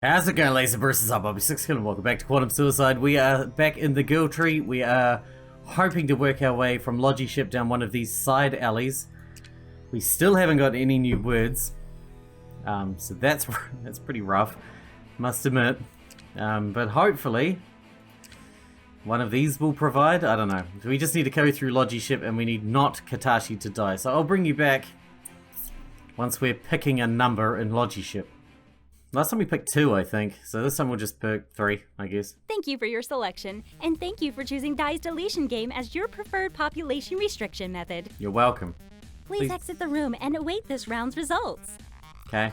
How's it going, laser versus up? I'll be Sixkilla and welcome back to Quantum Suicide. We are back in the girl tree. We are hoping to work our way from Logi ship down one of these side alleys. We still haven't got any new words, so that's pretty rough, must admit. But hopefully one of these will provide. I don't know. We just need to go through Logi ship, and we need not Katashi to die. So I'll bring you back once we're picking a number in Logi ship. Last time we picked 2, I think, so this time we'll just pick 3, I guess. Thank you for your selection, and thank you for choosing Die's Deletion Game as your preferred population restriction method. You're welcome. Please exit the room and await this round's results. Okay.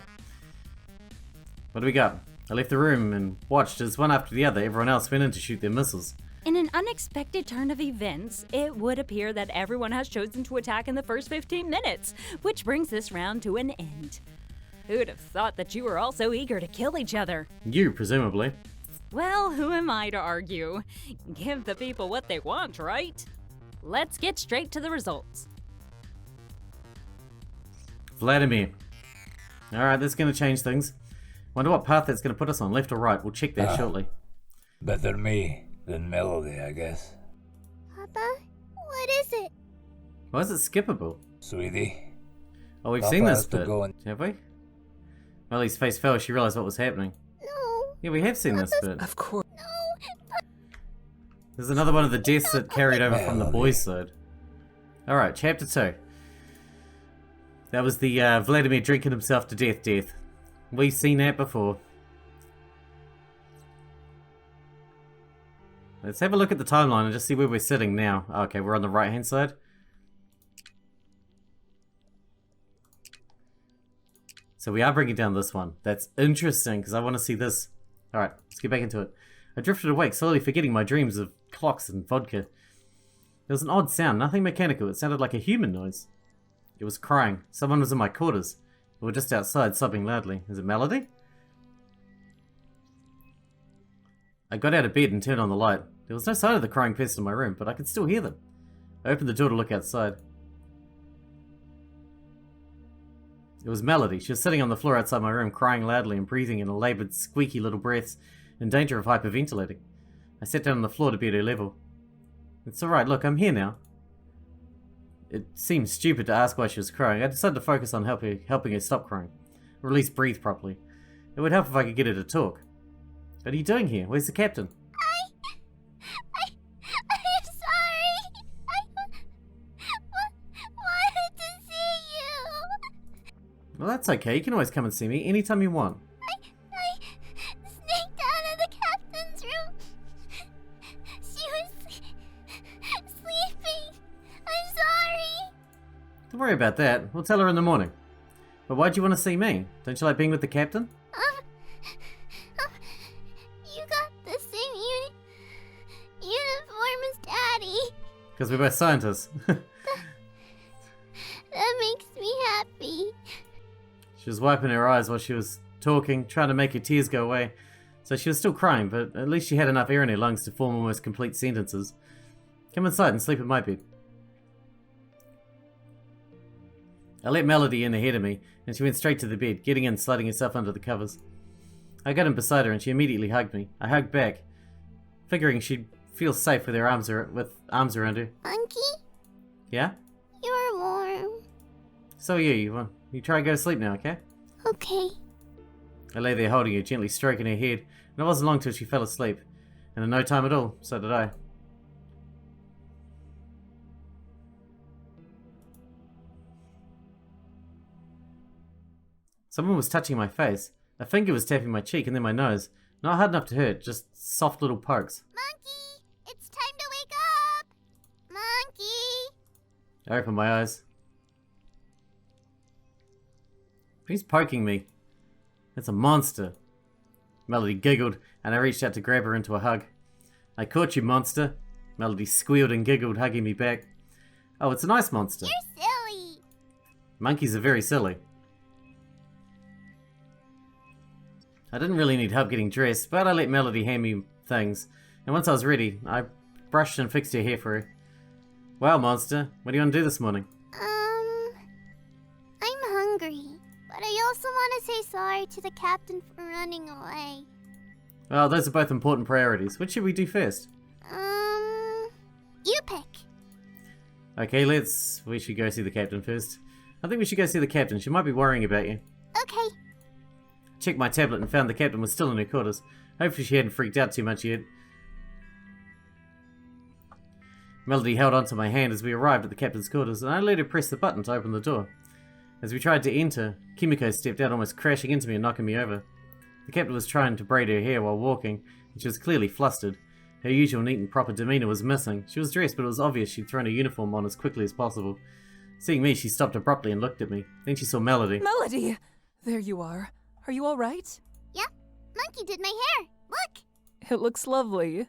What do we got? I left the room and watched as one after the other everyone else went in to shoot their missiles. In an unexpected turn of events, it would appear that everyone has chosen to attack in the first 15 minutes, which brings this round to an end. Who'd have thought that you were all so eager to kill each other? You, presumably. Well, who am I to argue? Give the people what they want, right? Let's get straight to the results. Vladimir. Alright, that's going to change things. Wonder what path that's going to put us on, left or right. We'll check that shortly. Better me than Melody, I guess. Papa, what is it? Why is it skippable? Sweetie. Oh, we've Papa seen this has to bit. go and- Have we? Ellie's face fell as she realized what was happening. No, Yeah, we have seen this bit. Of course. no. There's another one of the deaths that carried over from the boys' side. Alright, chapter 2. That was the Vladimir drinking himself to death. We've seen that before. Let's have a look at the timeline and just see where we're sitting now. Okay, we're on the right hand side. So we are bringing down this one. That's interesting, because I want to see this. Alright, let's get back into it. I drifted awake, slowly forgetting my dreams of clocks and vodka. There was an odd sound, nothing mechanical. It sounded like a human noise. It was crying. Someone was in my quarters. We were just outside, sobbing loudly. Is it Melody? I got out of bed and turned on the light. There was no sign of the crying person in my room, but I could still hear them. I opened the door to look outside. It was Melody. She was sitting on the floor outside my room, crying loudly and breathing in laboured, squeaky little breaths, in danger of hyperventilating. I sat down on the floor to be at her level. It's alright, look, I'm here now. It seemed stupid to ask why she was crying. I decided to focus on helping her stop crying, or at least breathe properly. It would help if I could get her to talk. What are you doing here? Where's the captain? I'm sorry. I wanted to see you. Well, that's okay. You can always come and see me anytime you want. I sneaked out of the captain's room. She was sleeping. I'm sorry. Don't worry about that. We'll tell her in the morning. But why'd you want to see me? Don't you like being with the captain? You got the same uniform as Daddy. Because we're both scientists. That makes me happy. She was wiping her eyes while she was talking, trying to make her tears go away. So she was still crying, but at least she had enough air in her lungs to form almost complete sentences. Come inside and sleep at my bed. I let Melody in ahead of me, and she went straight to the bed, getting in, sliding herself under the covers. I got in beside her, and she immediately hugged me. I hugged back, figuring she'd feel safe with her arms around her. Monkey, Yeah? you're warm. So are you. You try and go to sleep now, okay? Okay. I lay there holding her, gently stroking her head, and it wasn't long till she fell asleep. And in no time at all, so did I. Someone was touching my face. A finger was tapping my cheek and then my nose. Not hard enough to hurt, just soft little pokes. Monkey, it's time to wake up. Monkey. I opened my eyes. Who's poking me? It's a monster. Melody giggled, and I reached out to grab her into a hug. I caught you, monster. Melody squealed and giggled, hugging me back. Oh, it's a nice monster. You're silly. Monkeys are very silly. I didn't really need help getting dressed, but I let Melody hand me things. And once I was ready, I brushed and fixed her hair for her. Wow, monster, what do you want to do this morning? I'm hungry. But I also want to say sorry sorry to the captain for running away. Well, those are both important priorities. Which should we do first? You pick. Okay, we should go see the captain first. I think we should go see the captain. She might be worrying about you. Okay. Checked my tablet and found the captain was still in her quarters. Hopefully she hadn't freaked out too much yet. Melody held onto my hand as we arrived at the captain's quarters, and I let her press the button to open the door. As we tried to enter, Kimiko stepped out, almost crashing into me and knocking me over. The captain was trying to braid her hair while walking, and she was clearly flustered. Her usual neat and proper demeanour was missing. She was dressed, but it was obvious she'd thrown her uniform on as quickly as possible. Seeing me, she stopped abruptly and looked at me. Then she saw Melody. Melody! There you are. Are you alright? Yep. Monkey did my hair. Look. It looks lovely.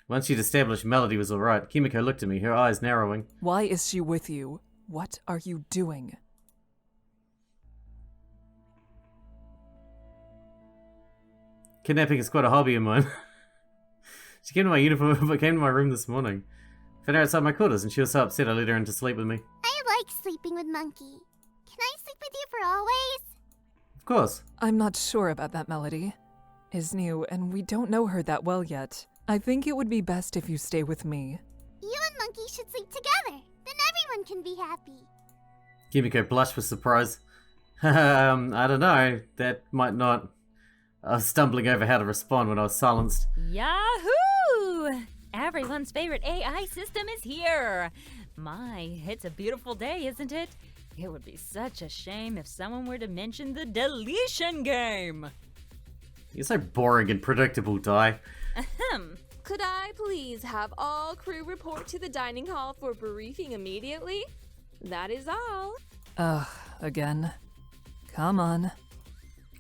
Once she'd established Melody was alright, Kimiko looked at me, her eyes narrowing. Why is she with you? What are you doing? Kidnapping is quite a hobby of mine. She came to my uniform, but came to my room this morning. Found her outside my quarters, and she was so upset I let her in to sleep with me. I like sleeping with Monkey. Can I sleep with you for always? Of course. I'm not sure about that, Melody. Is new, and we don't know her that well yet. I think it would be best if you stay with me. You and Monkey should sleep together. Then everyone can be happy. Kimiko blushed with surprise. I don't know. That might not... I was stumbling over how to respond when I was silenced. Yahoo! Everyone's favorite AI system is here. My, it's a beautiful day, isn't it? It would be such a shame if someone were to mention the Deletion Game. You're so boring and predictable, Di. Ahem. Could I please have all crew report to the dining hall for briefing immediately? That is all. Ugh, again. Come on.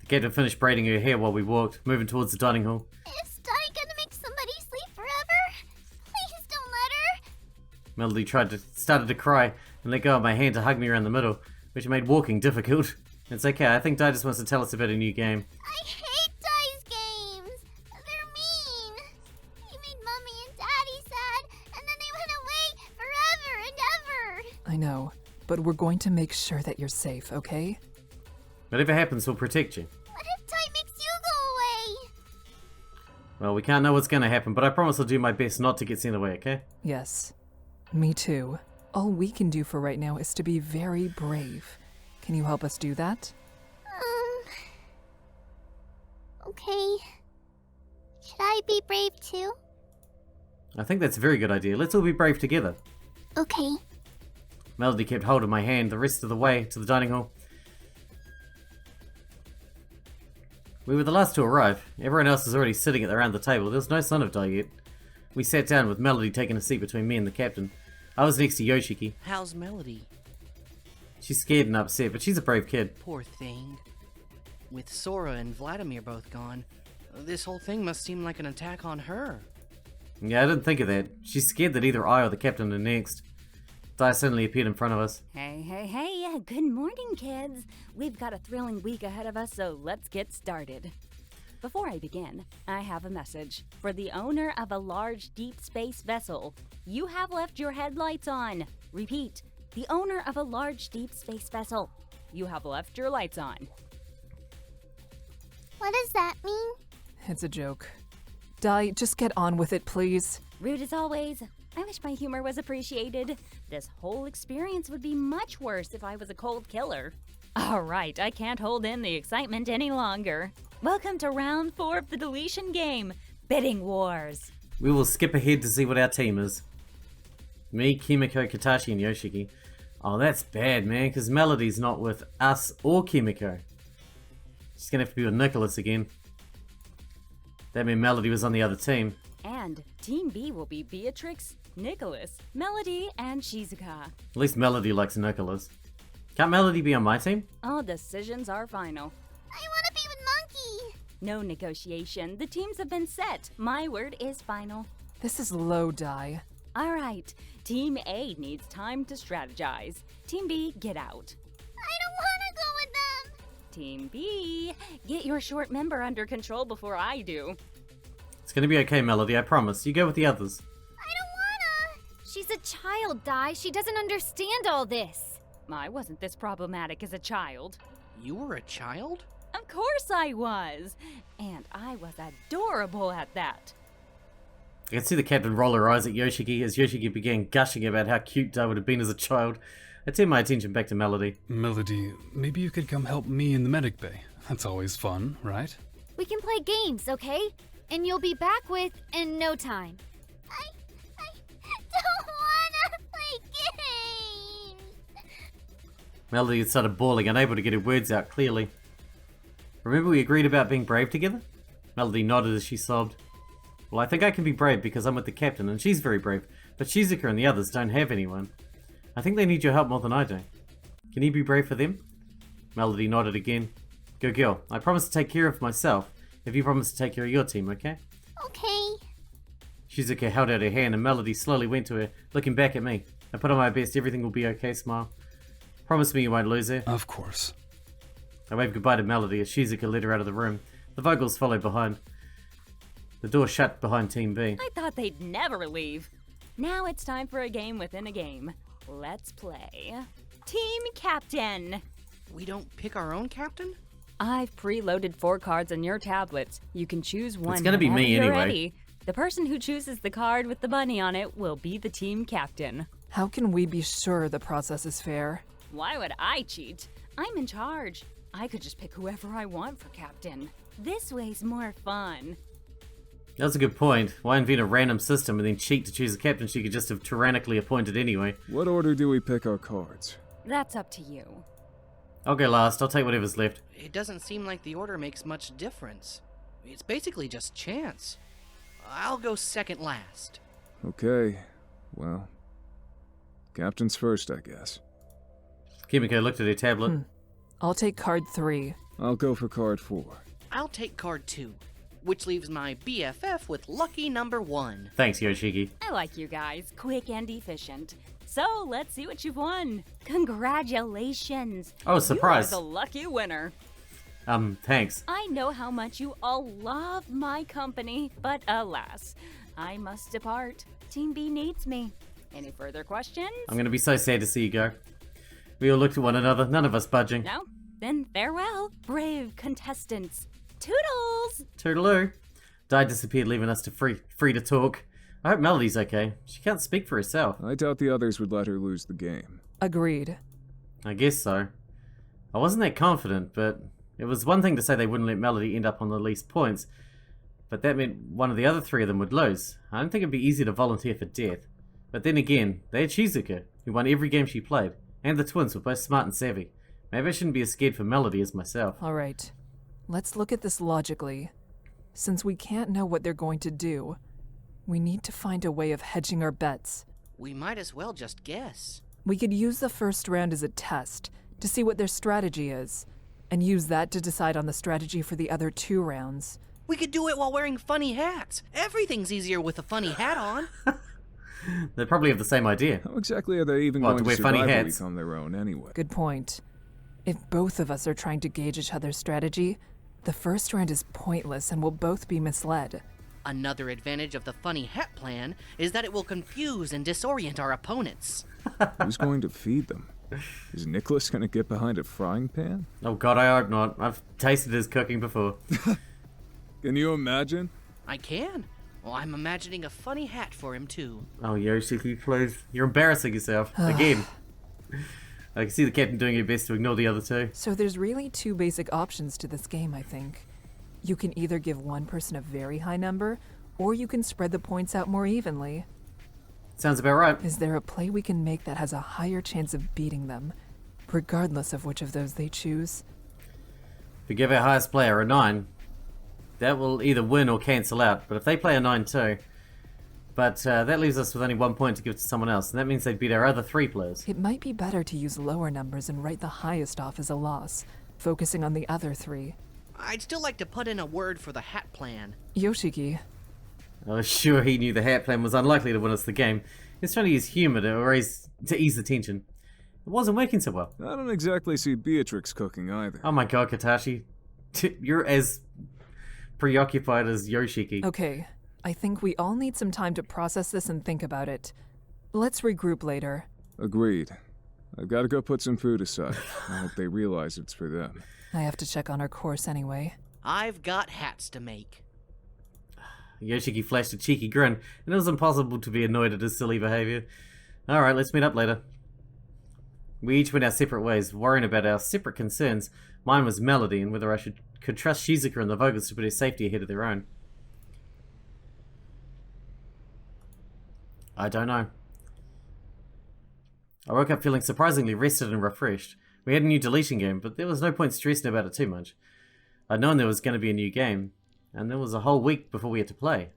The captain finished braiding her hair while we walked, moving towards the dining hall. Is Di gonna make somebody sleep forever? Please don't let her. Melody started to cry and let go of my hand to hug me around the middle, which made walking difficult. It's okay, I think Di just wants to tell us about a new game. I hate Di's games. They're mean. He made Mommy and Daddy sad, and then they went away forever and ever. I know, but we're going to make sure that you're safe, okay? Whatever happens, we'll protect you. What if Di makes you go away? Well, we can't know what's gonna happen, but I promise I'll do my best not to get sent away, okay? Yes. Me too. All we can do for right now is to be very brave. Can you help us do that? Okay. Should I be brave too? I think that's a very good idea. Let's all be brave together. Okay. Melody kept hold of my hand the rest of the way to the dining hall. We were the last to arrive. Everyone else was already sitting around the table. There was no sign of Di yet. We sat down with Melody taking a seat between me and the captain. I was next to Yoshiki. How's Melody? She's scared and upset, but she's a brave kid. Poor thing. With Sora and Vladimir both gone, this whole thing must seem like an attack on her. Yeah, I didn't think of that. She's scared that either I or the captain are next. Di suddenly appeared in front of us. Hey, good morning, kids. We've got a thrilling week ahead of us, so let's get started. Before I begin, I have a message. For the owner of a large deep space vessel, you have left your headlights on. Repeat, the owner of a large deep space vessel, you have left your lights on. What does that mean? It's a joke. Di, just get on with it, please. Rude as always. I wish my humor was appreciated. This whole experience would be much worse if I was a cold killer. Alright, I can't hold in the excitement any longer. Welcome to round 4 of the Deletion Game, Bidding Wars. We will skip ahead to see what our team is. Me, Kimiko, Katashi, and Yoshiki. Oh, that's bad, man, because Melody's not with us or Kimiko. She's gonna have to be with Nicholas again. That meant Melody was on the other team. And Team B will be Beatrix, Nicholas, Melody, and Shizuka. At least Melody likes Nicholas. Can't Melody be on my team? All decisions are final. I want to be with Monkey. No negotiation. The teams have been set. My word is final. This is low, Di. All right. Team A needs time to strategize. Team B, get out. I don't want to go with them. Team B, get your short member under control before I do. It's gonna be okay, Melody, I promise. You go with the others. I don't wanna. She's a child, Di. She doesn't understand all this. I wasn't this problematic as a child. You were a child? Of course I was. And I was adorable at that. I can see the captain roll her eyes at Yoshiki as Yoshiki began gushing about how cute Dai would have been as a child. I turned my attention back to Melody. Melody, maybe you could come help me in the medic bay. That's always fun, right? We can play games, okay? And you'll be back in no time. I don't wanna play games. Melody had started bawling, unable to get her words out clearly. Remember we agreed about being brave together? Melody nodded as she sobbed. Well, I think I can be brave because I'm with the captain and she's very brave, but Shizuka and the others don't have anyone. I think they need your help more than I do. Can you be brave for them? Melody nodded again. Go girl, I promise to take care of myself if you promise to take care of your team, okay? Okay. Shizuka held out her hand and Melody slowly went to her, looking back at me. I put on my best everything will be okay smile. Promise me you won't lose her. Of course. I waved goodbye to Melody as Shizuka led her out of the room. The Vogels followed behind. The door shut behind Team B. I thought they'd never leave. Now it's time for a game within a game. Let's play. Team Captain! We don't pick our own captain? I've preloaded 4 cards on your tablets. You can choose one. It's gonna be whenever me you're anyway. ready. The person who chooses the card with the bunny on it will be the team captain. How can we be sure the process is fair? Why would I cheat? I'm in charge. I could just pick whoever I want for captain. This way's more fun. That's a good point. Why invent a random system and then cheat to choose a captain she could just have tyrannically appointed anyway? What order do we pick our cards? That's up to you. I'll go last. I'll take whatever's left. It doesn't seem like the order makes much difference. It's basically just chance. I'll go second last. Okay, well, captain's first, I guess. Kimiko looked at her tablet. I'll take card 3. I'll go for card 4. I'll take card 2, which leaves my BFF with lucky number 1. Thanks, Yoshiki. I like you guys, quick and efficient. So let's see what you've won. Congratulations. Oh, surprise. You are the lucky winner. Thanks. I know how much you all love my company, but alas, I must depart. Team B needs me. Any further questions? I'm gonna be so sad to see you go. We all looked at one another, none of us budging. No? Then farewell, brave contestants. Toodles! Toodaloo. Di disappeared, leaving us to free to talk. I hope Melody's okay. She can't speak for herself. I doubt the others would let her lose the game. Agreed. I guess so. I wasn't that confident, but it was one thing to say they wouldn't let Melody end up on the least points, but that meant one of the other 3 of them would lose. I don't think it'd be easy to volunteer for death. But then again, they had Shizuka, who won every game she played, and the twins were both smart and savvy. Maybe I shouldn't be as scared for Melody as myself. Alright, let's look at this logically. Since we can't know what they're going to do, we need to find a way of hedging our bets. We might as well just guess. We could use the first round as a test to see what their strategy is, and use that to decide on the strategy for the other 2 rounds. We could do it while wearing funny hats. Everything's easier with a funny hat on. They probably have the same idea. How exactly are they even What, going to to wear funny survive a hats? week on their own anyway? Good point. If both of us are trying to gauge each other's strategy, the first round is pointless and we'll both be misled. Another advantage of the funny hat plan is that it will confuse and disorient our opponents. Who's going to feed them? Is Nicholas going to get behind a frying pan? Oh god, I hope not. I've tasted his cooking before. Can you imagine? I can. Well, I'm imagining a funny hat for him, too. Oh, Yoshiki, please. You're embarrassing yourself. Again. I can see the captain doing her best to ignore the other 2. So there's really 2 basic options to this game, I think. You can either give one person a very high number, or you can spread the points out more evenly. Sounds about right. Is there a play we can make that has a higher chance of beating them, regardless of which of those they choose? If we give our highest player a 9, that will either win or cancel out. But if they play a 9 too, that leaves us with only 1 point to give to someone else, and that means they'd beat our other 3 players. It might be better to use lower numbers and write the highest off as a loss, focusing on the other 3. I'd still like to put in a word for the hat plan. Yoshiki. I was sure he knew the hat plan was unlikely to win us the game. He was trying to use humor to ease the tension. It wasn't working so well. I don't exactly see Beatrix cooking either. Oh my god, Katashi. You're as preoccupied as Yoshiki. Okay, I think we all need some time to process this and think about it. Let's regroup later. Agreed. I've got to go put some food aside. I hope they realize it's for them. I have to check on her course anyway. I've got hats to make. Yoshiki flashed a cheeky grin, and it was impossible to be annoyed at his silly behavior. Alright, let's meet up later. We each went our separate ways, worrying about our separate concerns. Mine was Melody, and whether I could trust Shizuka and the Vogels to put her safety ahead of their own. I don't know. I woke up feeling surprisingly rested and refreshed. We had a new Deletion Game, but there was no point stressing about it too much. I'd known there was going to be a new game, and there was a whole week before we had to play.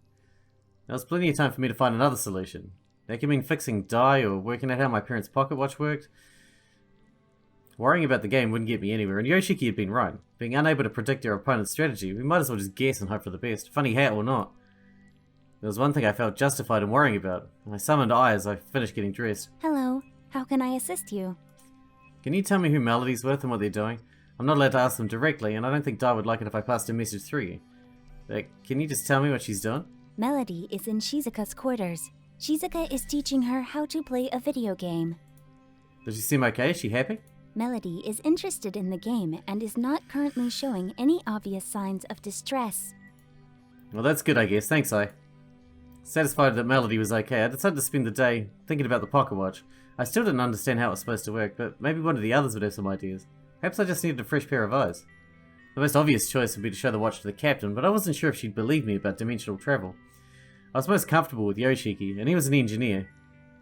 There was plenty of time for me to find another solution. That could mean fixing Dai or working out how my parents' pocket watch worked. Worrying about the game wouldn't get me anywhere, and Yoshiki had been right. Being unable to predict our opponent's strategy, we might as well just guess and hope for the best, funny hat or not. There was one thing I felt justified in worrying about. I summoned Ai as I finished getting dressed. Hello. How can I assist you? Can you tell me who Melody's with and what they're doing? I'm not allowed to ask them directly, and I don't think Dai would like it if I passed a message through you. But can you just tell me what she's doing? Melody is in Shizuka's quarters. Shizuka is teaching her how to play a video game. Does she seem okay? Is she happy? Melody is interested in the game and is not currently showing any obvious signs of distress. Well, that's good, I guess. Thanks, Ai. Satisfied that Melody was okay, I decided to spend the day thinking about the pocket watch. I still didn't understand how it was supposed to work, but maybe one of the others would have some ideas. Perhaps I just needed a fresh pair of eyes. The most obvious choice would be to show the watch to the captain, but I wasn't sure if she'd believe me about dimensional travel. I was most comfortable with Yoshiki, and he was an engineer.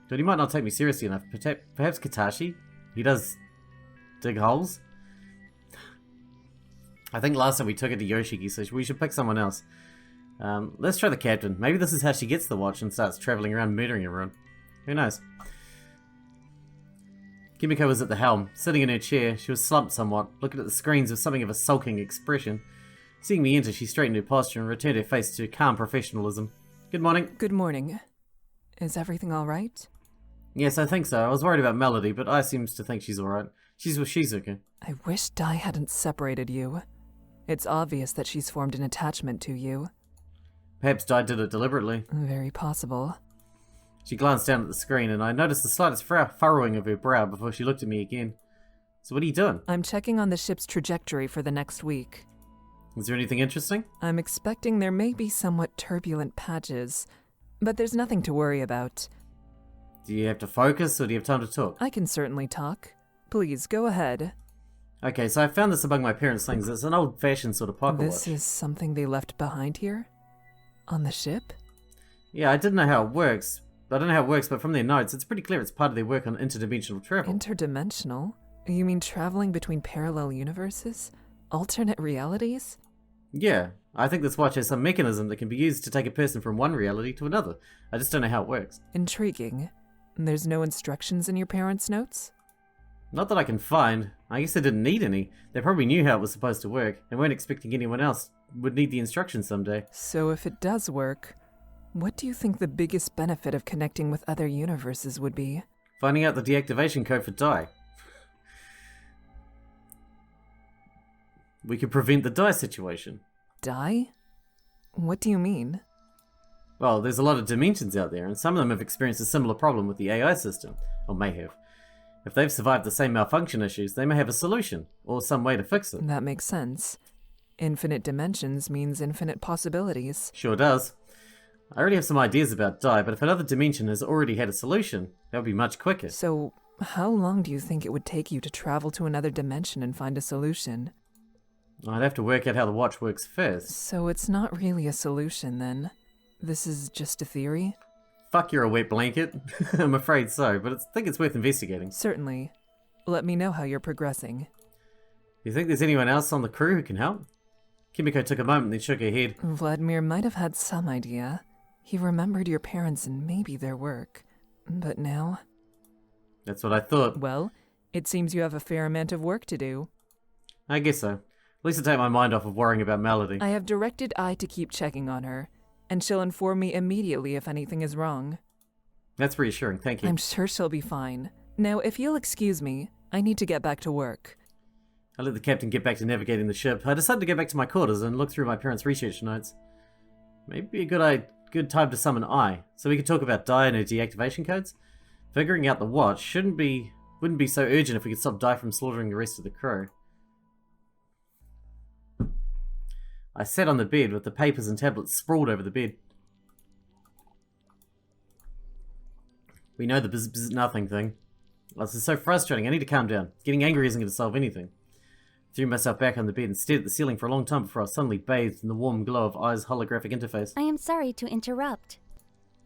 But he might not take me seriously enough. Perhaps Katashi? He does dig holes? I think last time we took it to Yoshiki, so we should pick someone else. Let's try the captain. Maybe this is how she gets the watch and starts traveling around murdering everyone. Who knows? Kimiko was at the helm, sitting in her chair. She was slumped somewhat, looking at the screens with something of a sulking expression. Seeing me enter, she straightened her posture and returned her face to calm professionalism. Good morning. Good morning. Is everything all right? Yes, I think so. I was worried about Melody, but Ai seems to think she's alright. She's with Shizuka. I wish Dai hadn't separated you. It's obvious that she's formed an attachment to you. Perhaps Dai did it deliberately. Very possible. She glanced down at the screen, and I noticed the slightest furrowing of her brow before she looked at me again. So what are you doing? I'm checking on the ship's trajectory for the next week. Is there anything interesting? I'm expecting there may be somewhat turbulent patches, but there's nothing to worry about. Do you have to focus, or do you have time to talk? I can certainly talk. Please, go ahead. Okay, so I found this among my parents' things. It's an old-fashioned sort of pocket watch. This is something they left behind here? On the ship? Yeah, I didn't know how it works. I don't know how it works, but from their notes, it's pretty clear it's part of their work on interdimensional travel. Interdimensional? You mean traveling between parallel universes? Alternate realities? Yeah, I think this watch has some mechanism that can be used to take a person from one reality to another. I just don't know how it works. Intriguing. There's no instructions in your parents' notes? Not that I can find. I guess they didn't need any. They probably knew how it was supposed to work, and weren't expecting anyone else would need the instructions someday. So if it does work, what do you think the biggest benefit of connecting with other universes would be? Finding out the deactivation code for Dai. We could prevent the Dai situation. Dai? What do you mean? Well, there's a lot of dimensions out there, and some of them have experienced a similar problem with the AI system, or may have. If they've survived the same malfunction issues, they may have a solution, or some way to fix it. That makes sense. Infinite dimensions means infinite possibilities. Sure does. I already have some ideas about Dai, but if another dimension has already had a solution, that would be much quicker. So, how long do you think it would take you to travel to another dimension and find a solution? I'd have to work out how the watch works first. So it's not really a solution, then? This is just a theory? Fuck, you're a wet blanket. I'm afraid so, but I think it's worth investigating. Certainly. Let me know how you're progressing. You think there's anyone else on the crew who can help? Kimiko took a moment, then shook her head. Vladimir might have had some idea. He remembered your parents and maybe their work. But now? That's what I thought. Well, it seems you have a fair amount of work to do. I guess so. At least to take my mind off of worrying about Melody. I have directed Ai to keep checking on her, and she'll inform me immediately if anything is wrong. That's reassuring, thank you. I'm sure she'll be fine. Now, if you'll excuse me, I need to get back to work. I let the captain get back to navigating the ship. I decided to go back to my quarters and look through my parents' research notes. Maybe a good time to summon Ai, so we could talk about Dai and her deactivation codes. Figuring out the watch wouldn't be so urgent if we could stop Dai from slaughtering the rest of the crew. I sat on the bed with the papers and tablets sprawled over the bed. We know the bzz nothing thing. This is so frustrating. I need to calm down. Getting angry isn't going to solve anything. Threw myself back on the bed and stared at the ceiling for a long time before I was suddenly bathed in the warm glow of I's holographic interface. I am sorry to interrupt.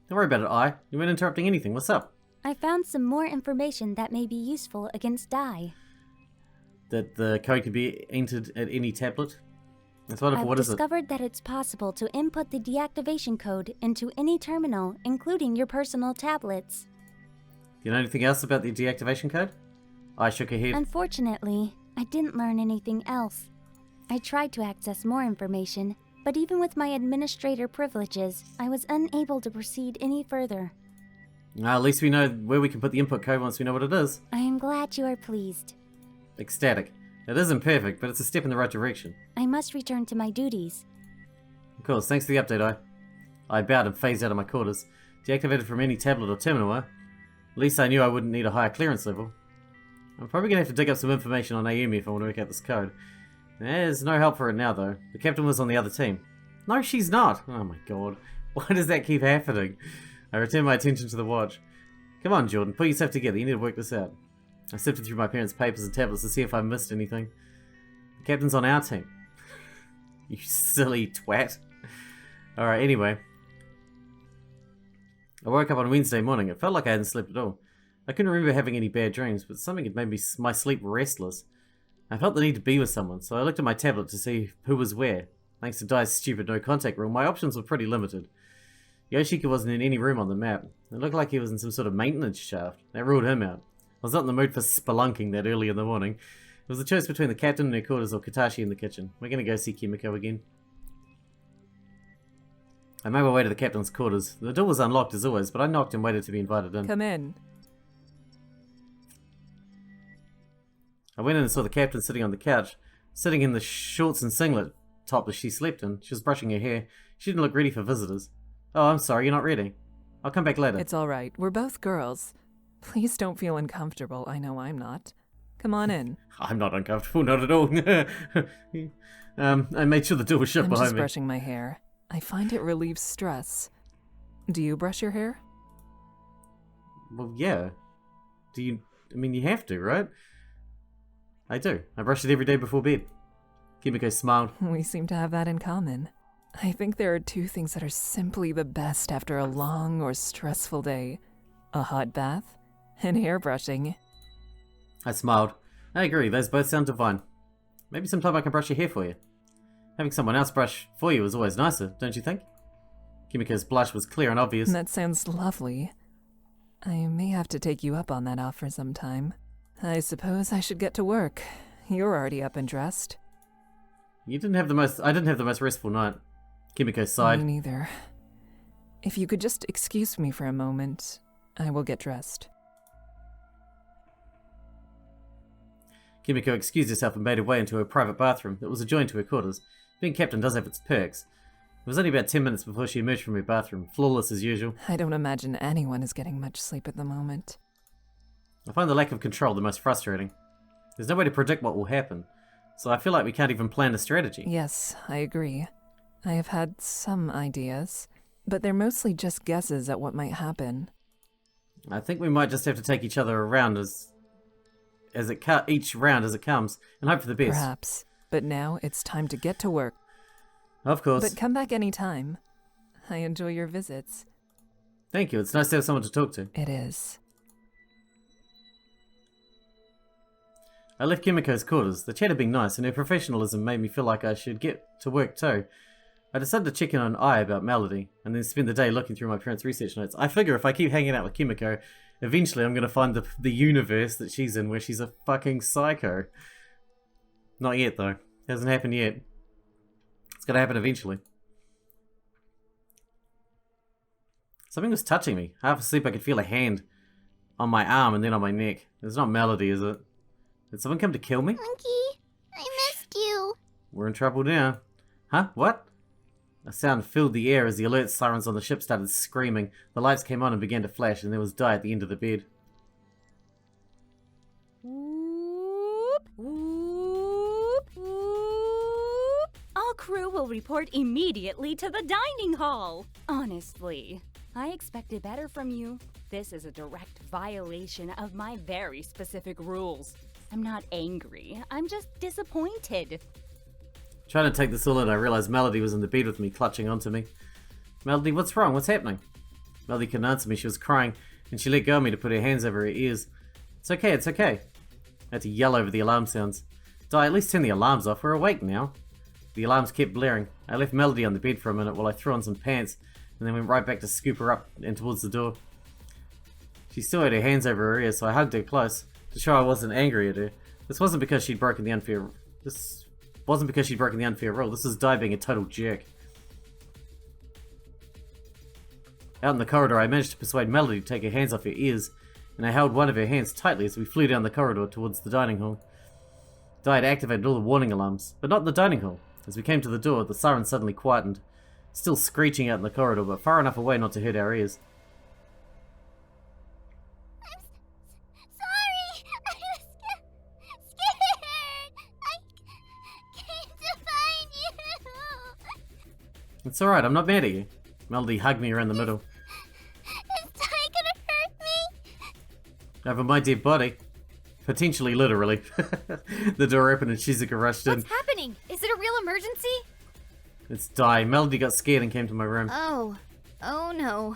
Don't worry about it, I. You weren't interrupting anything. What's up? I found some more information that may be useful against Dai. That the code can be entered at any tablet? That's wonderful. What is it? I've discovered that it's possible to input the deactivation code into any terminal, including your personal tablets. Do you know anything else about the deactivation code? I shook her head. Unfortunately, I didn't learn anything else. I tried to access more information, but even with my administrator privileges, I was unable to proceed any further. At least we know where we can put the input code once we know what it is. I am glad you are pleased. Ecstatic. It isn't perfect, but it's a step in the right direction. I must return to my duties. Of course, thanks for the update, I bowed and phased out of my quarters. Deactivated from any tablet or terminal, At least I knew I wouldn't need a higher clearance level. I'm probably going to have to dig up some information on Ayumi if I want to work out this code. There's no help for it now, though. The captain was on the other team. No, she's not! Oh my god. Why does that keep happening? I returned my attention to the watch. Come on, Jordan, put yourself together. You need to work this out. I sifted through my parents' papers and tablets to see if I missed anything. The captain's on our team. You silly twat. Alright, anyway. I woke up on Wednesday morning. It felt like I hadn't slept at all. I couldn't remember having any bad dreams, but something had made my sleep restless. I felt the need to be with someone, so I looked at my tablet to see who was where. Thanks to Dai's stupid no-contact rule, my options were pretty limited. Yoshika wasn't in any room on the map. It looked like he was in some sort of maintenance shaft. That ruled him out. I was not in the mood for spelunking that early in the morning. It was a choice between the captain in her quarters or Katashi in the kitchen. We're gonna go see Kimiko again. I made my way to the captain's quarters. The door was unlocked as always, but I knocked and waited to be invited in. Come in. I went in and saw the captain sitting on the couch, sitting in the shorts and singlet top that she slept in. She was brushing her hair. She didn't look ready for visitors. Oh, I'm sorry, you're not ready. I'll come back later. It's all right. We're both girls. Please don't feel uncomfortable. I know I'm not. Come on in. I'm not uncomfortable, not at all. I made sure the door was shut I'm behind just me. brushing my hair. I find it relieves stress. Do you brush your hair? Well, yeah. Do you... I mean, you have to, right? I do. I brush it every day before bed. Kimiko smiled. We seem to have that in common. I think there are two things that are simply the best after a long or stressful day. A hot bath and hair brushing. I smiled. I agree, those both sound divine. Maybe sometime I can brush your hair for you. Having someone else brush for you is always nicer, don't you think? Kimiko's blush was clear and obvious. That sounds lovely. I may have to take you up on that offer sometime. I suppose I should get to work. You're already up and dressed. I didn't have the most restful night. Kimiko sighed. Me neither. If you could just excuse me for a moment, I will get dressed. Kimiko excused herself and made her way into her private bathroom that was adjoined to her quarters. Being captain does have its perks. It was only about 10 minutes before she emerged from her bathroom, flawless as usual. I don't imagine anyone is getting much sleep at the moment. I find the lack of control the most frustrating. There's no way to predict what will happen, so I feel like we can't even plan a strategy. Yes, I agree. I have had some ideas, but they're mostly just guesses at what might happen. I think we might just have to take each other around each round as it comes, and hope for the best. Perhaps, but now it's time to get to work. Of course. But come back anytime. I enjoy your visits. Thank you, it's nice to have someone to talk to. It is. I left Kimiko's quarters. The chat had been nice, and her professionalism made me feel like I should get to work too. I decided to check in on Ai about Melody, and then spend the day looking through my parents' research notes. I figure if I keep hanging out with Kimiko, eventually I'm going to find the universe that she's in where she's a fucking psycho. Not yet, though. Hasn't happened yet. It's going to happen eventually. Something was touching me. Half asleep I could feel a hand on my arm and then on my neck. It's not Melody, is it? Did someone come to kill me? Monkey, I missed you. We're in trouble now. Huh? What? A sound filled the air as the alert sirens on the ship started screaming. The lights came on and began to flash, and there was Dai at the end of the bed. Whoop, whoop, whoop. All crew will report immediately to the dining hall. Honestly, I expected better from you. This is a direct violation of my very specific rules. I'm not angry, I'm just disappointed. Trying to take this all in, I realized Melody was in the bed with me, clutching onto me. Melody, what's wrong? What's happening? Melody couldn't answer me. She was crying, and she let go of me to put her hands over her ears. It's okay, it's okay. I had to yell over the alarm sounds. Di, at least turn the alarms off. We're awake now. The alarms kept blaring. I left Melody on the bed for a minute while I threw on some pants, and then went right back to scoop her up and towards the door. She still had her hands over her ears, so I hugged her close to show I wasn't angry at her. This wasn't because she'd broken the unfair rule. This was Di being a total jerk. Out in the corridor, I managed to persuade Melody to take her hands off her ears, and I held one of her hands tightly as we flew down the corridor towards the dining hall. Di had activated all the warning alarms, but not in the dining hall. As we came to the door, the siren suddenly quietened, still screeching out in the corridor, but far enough away not to hurt our ears. I'm sorry. I was scared. I came to find you. It's alright, I'm not mad at you. Melody hugged me around the middle. Is Ty gonna hurt me? Over my dead body. Potentially, literally. The door opened and Shizuka rushed in. What's happening? Is it a real emergency? It's Di. Melody got scared and came to my room. Oh no.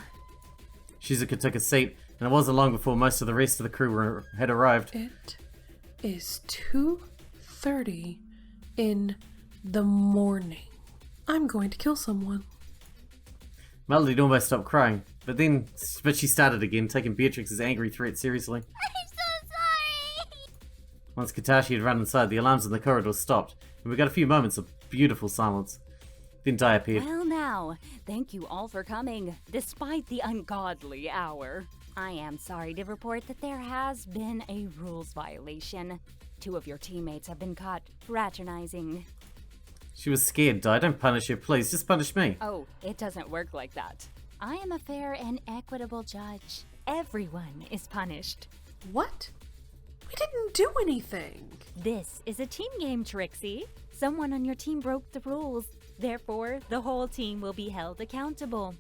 Shizuka took a seat, and it wasn't long before most of the rest of the crew had arrived. It is 2:30 in the morning. I'm going to kill someone. Melody almost stopped crying, but she started again, taking Beatrix's angry threat seriously. I'm so sorry. Once Katashi had run inside, the alarms in the corridor stopped, and we got a few moments of beautiful silence. Then Di appeared. Well now, thank you all for coming, despite the ungodly hour. I am sorry to report that there has been a rules violation. 2 of your teammates have been caught fraternizing. She was scared, Di. Don't punish her, please. Just punish me. Oh, it doesn't work like that. I am a fair and equitable judge. Everyone is punished. What? We didn't do anything. This is a team game, Trixie. Someone on your team broke the rules. Therefore, the whole team will be held accountable.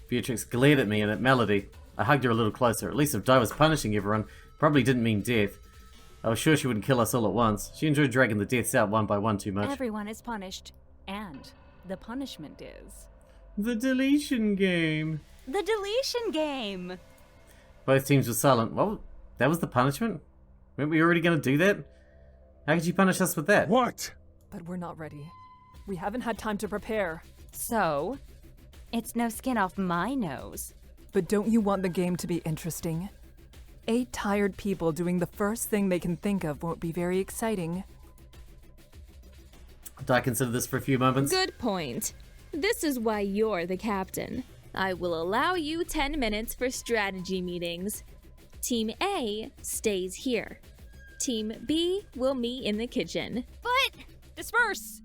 Beatrix glared at me and at Melody. I hugged her a little closer. At least if Di was punishing everyone, probably didn't mean death. I was sure she wouldn't kill us all at once. She enjoyed dragging the deaths out one by one too much. Everyone is punished. And the punishment is... The Deletion Game. The Deletion Game! Both teams were silent. Well, that was the punishment? Weren't we already going to do that? How could you punish us with that? What? But we're not ready. We haven't had time to prepare. So, it's no skin off my nose. But don't you want the game to be interesting? 8 tired people doing the first thing they can think of won't be very exciting. Did I consider this for a few moments? Good point. This is why you're the captain. I will allow you 10 minutes for strategy meetings. Team A stays here. Team B will meet in the kitchen. But disperse!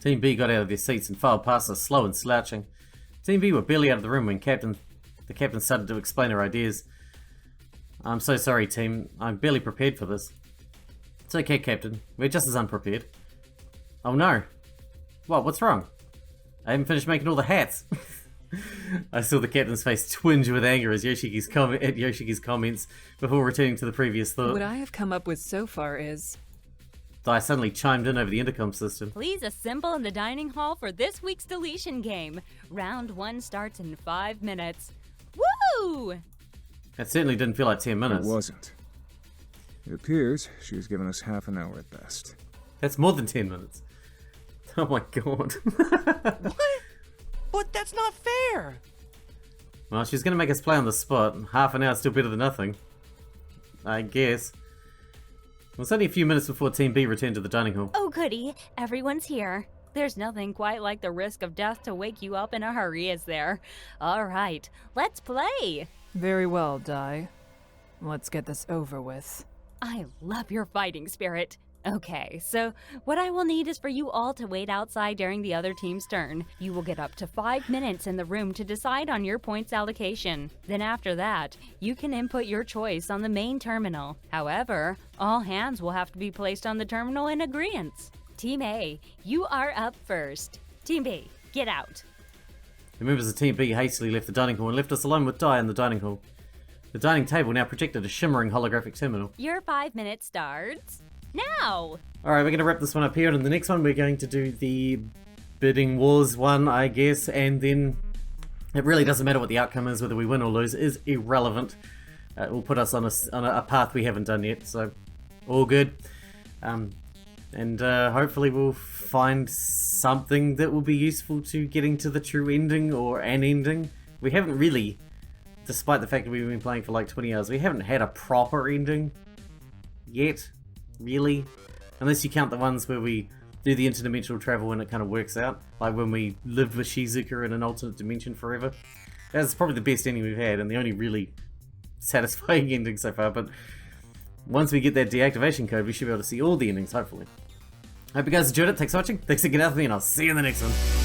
Team B got out of their seats and filed past us, slow and slouching. Team B were barely out of the room when the captain started to explain her ideas. I'm so sorry, team. I'm barely prepared for this. It's okay, Captain. We're just as unprepared. Oh no. What? What's wrong? I haven't finished making all the hats. I saw the captain's face twinge with anger as Yoshiki's comments before returning to the previous thought. What I have come up with so far is... I suddenly chimed in over the intercom system. Please assemble in the dining hall for this week's Deletion Game. Round 1 starts in 5 minutes. Woo! That certainly didn't feel like 10 minutes. It wasn't. It appears she was giving us half an hour at best. That's more than 10 minutes. Oh my god. What? But that's not fair! Well, she's gonna make us play on the spot. Half an hour's still better than nothing. I guess. It was only a few minutes before Team B returned to the dining hall. Oh goody, everyone's here. There's nothing quite like the risk of death to wake you up in a hurry, is there? Alright, let's play! Very well, Di. Let's get this over with. I love your fighting spirit. Okay, so what I will need is for you all to wait outside during the other team's turn. You will get up to 5 minutes in the room to decide on your points allocation. Then after that, you can input your choice on the main terminal. However, all hands will have to be placed on the terminal in agreement. Team A, you are up first. Team B, get out. The members of Team B hastily left the dining hall and left us alone with Di in the dining hall. The dining table now projected a shimmering holographic terminal. Your 5 minutes starts now. Alright, we're going to wrap this one up here, and in the next one we're going to do the bidding wars one, I guess, and then it really doesn't matter what the outcome is, whether we win or lose is irrelevant. It will put us on a path we haven't done yet, so all good. And hopefully we'll find something that will be useful to getting to the true ending, or an ending. We haven't really, despite the fact that we've been playing for like 20 hours, we haven't had a proper ending yet, really. Unless you count the ones where we do the interdimensional travel and it kind of works out. Like when we lived with Shizuka in an alternate dimension forever. That's probably the best ending we've had, and the only really satisfying ending so far, but once we get that deactivation code, we should be able to see all the endings, hopefully. Hope you guys enjoyed it. Thanks for watching. Thanks for getting out with me, and I'll see you in the next one.